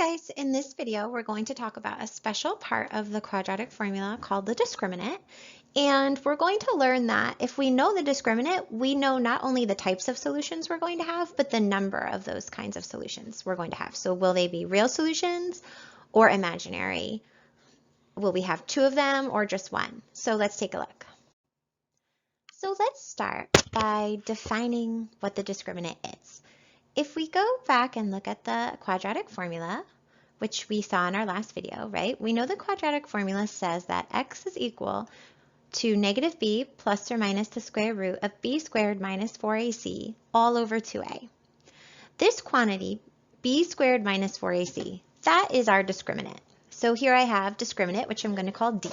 Hi guys, in this video we're going to talk about a special part of the quadratic formula called the discriminant. And we're going to learn that if we know the discriminant, we know not only the types of solutions we're going to have, but the number of those kinds of solutions we're going to have. So will they be real solutions or imaginary? Will we have two of them or just one? So let's take a look. So let's start by defining what the discriminant is. If we go back and look at the quadratic formula, which we saw in our last video, right? We know the quadratic formula says that x is equal to negative b plus or minus the square root of b squared minus 4ac all over 2a. This quantity, b squared minus 4ac, that is our discriminant. So here I have discriminant, which I'm going to call d,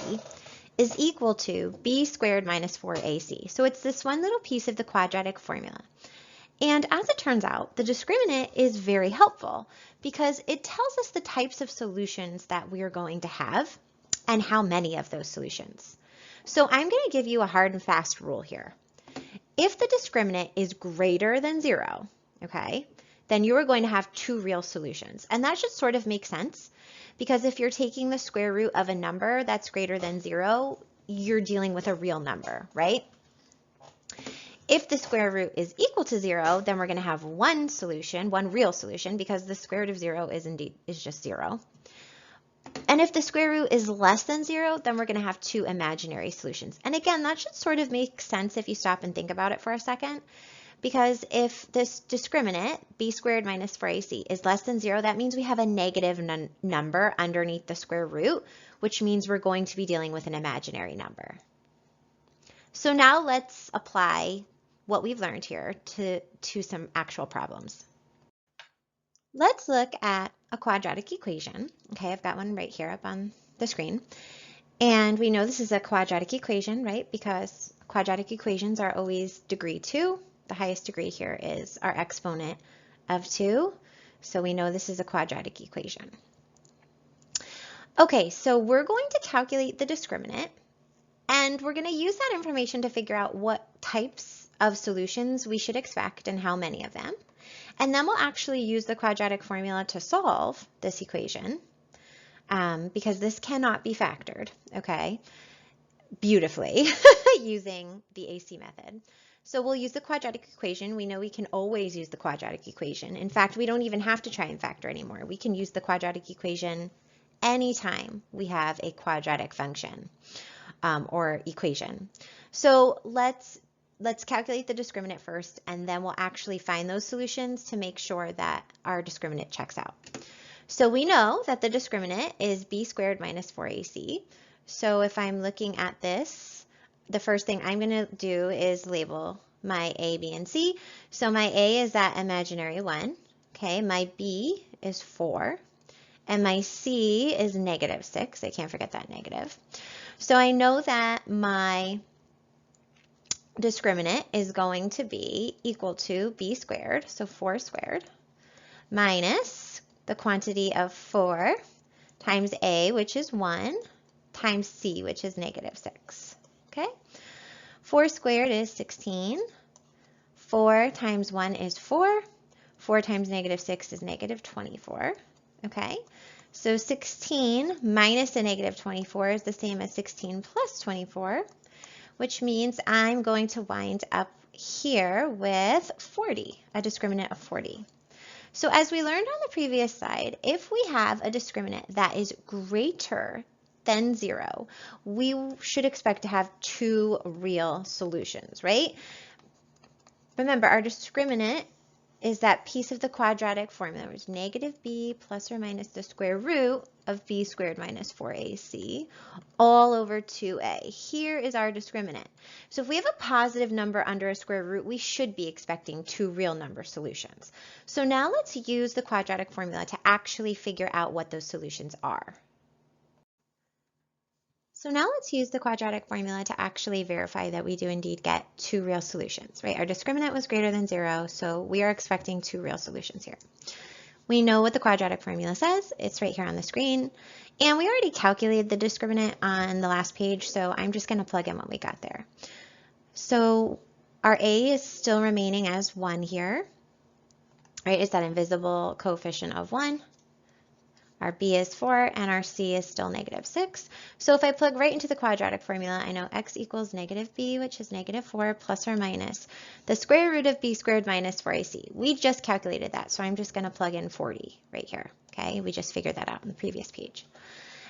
is equal to b squared minus 4ac. So it's this one little piece of the quadratic formula. And as it turns out, the discriminant is very helpful because it tells us the types of solutions that we are going to have and how many of those solutions. So I'm going to give you a hard and fast rule here. If the discriminant is greater than 0, okay, then you are going to have two real solutions. And that should sort of make sense because if you're taking the square root of a number that's greater than 0, you're dealing with a real number, right? If the square root is equal to 0, then we're going to have one solution, one real solution, because the square root of 0 is just 0. And if the square root is less than 0, then we're going to have two imaginary solutions. And again, that should sort of make sense if you stop and think about it for a second, because if this discriminant, b squared minus 4ac, is less than 0, that means we have a negative number underneath the square root, which means we're going to be dealing with an imaginary number. So now let's apply what we've learned here to some actual problems. Let's look at a quadratic equation. Okay, I've got one right here up on the screen. And we know this is a quadratic equation, right? Because quadratic equations are always degree 2. The highest degree here is our exponent of 2. So we know this is a quadratic equation. Okay, so we're going to calculate the discriminant. And we're going to use that information to figure out what types of solutions we should expect and how many of them. And then we'll actually use the quadratic formula to solve this equation because this cannot be factored, okay, beautifully using the AC method. So we'll use the quadratic equation. We know we can always use the quadratic equation. In fact, we don't even have to try and factor anymore. We can use the quadratic equation anytime we have a quadratic function. Or equation. So let's calculate the discriminant first, and then we'll actually find those solutions to make sure that our discriminant checks out. So we know that the discriminant is b squared minus 4ac. So if I'm looking at this, the first thing I'm going to do is label my a, b, and c. So my a is that imaginary 1. Okay, my b is 4. And my c is negative 6. I can't forget that negative. So I know that my discriminant is going to be equal to b squared, so 4 squared, minus the quantity of 4 times a, which is 1, times c, which is negative 6. Okay? 4 squared is 16. 4 times 1 is 4. 4 times negative 6 is negative 24. Okay? So 16 minus a negative 24 is the same as 16 plus 24, which means I'm going to wind up here with 40, a discriminant of 40. So as we learned on the previous slide, if we have a discriminant that is greater than 0, we should expect to have two real solutions, right? Remember, our discriminant is that piece of the quadratic formula, which is negative b plus or minus the square root of b squared minus 4ac all over 2a. Here is our discriminant. So if we have a positive number under a square root, we should be expecting two real number solutions. So now let's use the quadratic formula to actually figure out what those solutions are. So now let's use the quadratic formula to actually verify that we do indeed get two real solutions, right? Our discriminant was greater than 0, so we are expecting two real solutions here. We know what the quadratic formula says. It's right here on the screen. And we already calculated the discriminant on the last page, so I'm just going to plug in what we got there. So our a is still remaining as 1 here, right? It's that invisible coefficient of 1. Our b is 4, and our c is still negative 6. So if I plug right into the quadratic formula, I know x equals negative b, which is negative 4, plus or minus the square root of b squared minus 4ac. We just calculated that, so I'm just going to plug in 40 right here. Okay, we just figured that out on the previous page.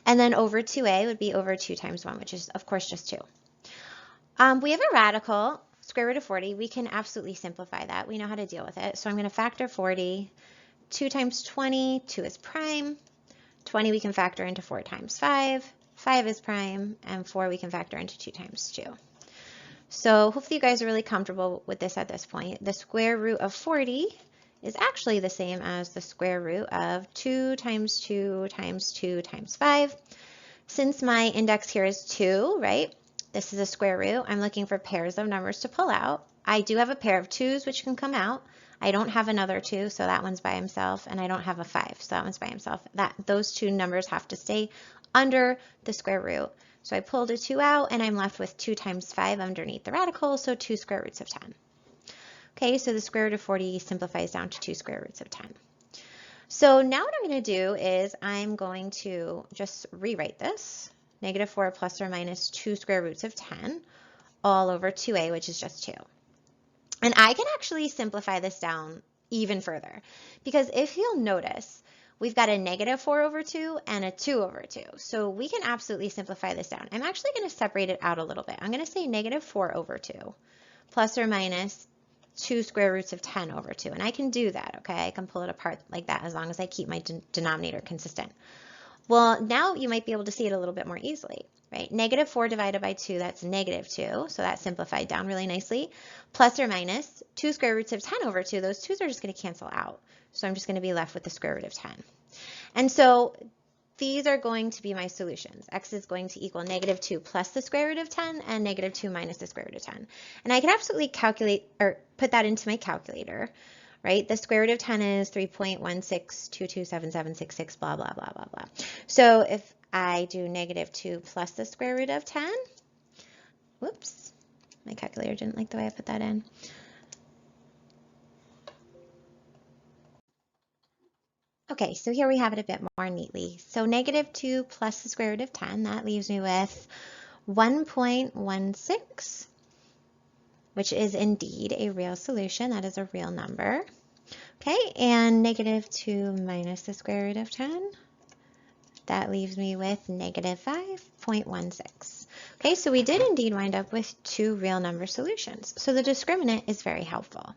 And then over 2a would be over 2 times 1, which is, of course, just 2. We have a radical, square root of 40. We can absolutely simplify that. We know how to deal with it. So I'm going to factor 40. 2 times 20, 2 is prime. 20 we can factor into 4 times 5. 5 is prime. And 4 we can factor into 2 times 2. So hopefully you guys are really comfortable with this at this point. The square root of 40 is actually the same as the square root of 2 times 2 times 2 times 5. Since my index here is 2, right? This is a square root. I'm looking for pairs of numbers to pull out. I do have a pair of 2's which can come out. I don't have another 2, so that one's by himself, and I don't have a 5, so that one's by himself. Those two numbers have to stay under the square root. So I pulled a 2 out, and I'm left with 2 times 5 underneath the radical, so 2 square roots of 10. Okay, so the square root of 40 simplifies down to 2 square roots of 10. So now what I'm going to do is I'm going to just rewrite this. Negative 4 plus or minus 2 square roots of 10 all over 2a, which is just 2. And I can actually simplify this down even further, because if you'll notice, we've got a negative 4 over 2 and a 2 over 2. So we can absolutely simplify this down. I'm actually going to separate it out a little bit. I'm going to say negative 4 over 2 plus or minus 2 square roots of 10 over 2. And I can do that, okay? I can pull it apart like that as long as I keep my denominator consistent. Well, now you might be able to see it a little bit more easily, right? Negative 4 divided by 2, that's negative 2. So that's simplified down really nicely. Plus or minus 2 square roots of 10 over 2. Those 2's are just going to cancel out. So I'm just going to be left with the square root of 10. And so these are going to be my solutions. X is going to equal negative 2 plus the square root of 10 and negative 2 minus the square root of 10. And I can absolutely calculate or put that into my calculator. Right? The square root of 10 is 3.16227766, blah, blah, blah, blah, blah. So if I do negative 2 plus the square root of 10, whoops, my calculator didn't like the way I put that in. Okay, so here we have it a bit more neatly. So negative 2 plus the square root of 10, that leaves me with 1.16, which is indeed a real solution. That is a real number. Okay, and negative 2 minus the square root of 10, that leaves me with negative 5.16. Okay, so we did indeed wind up with 2 real number solutions. So the discriminant is very helpful.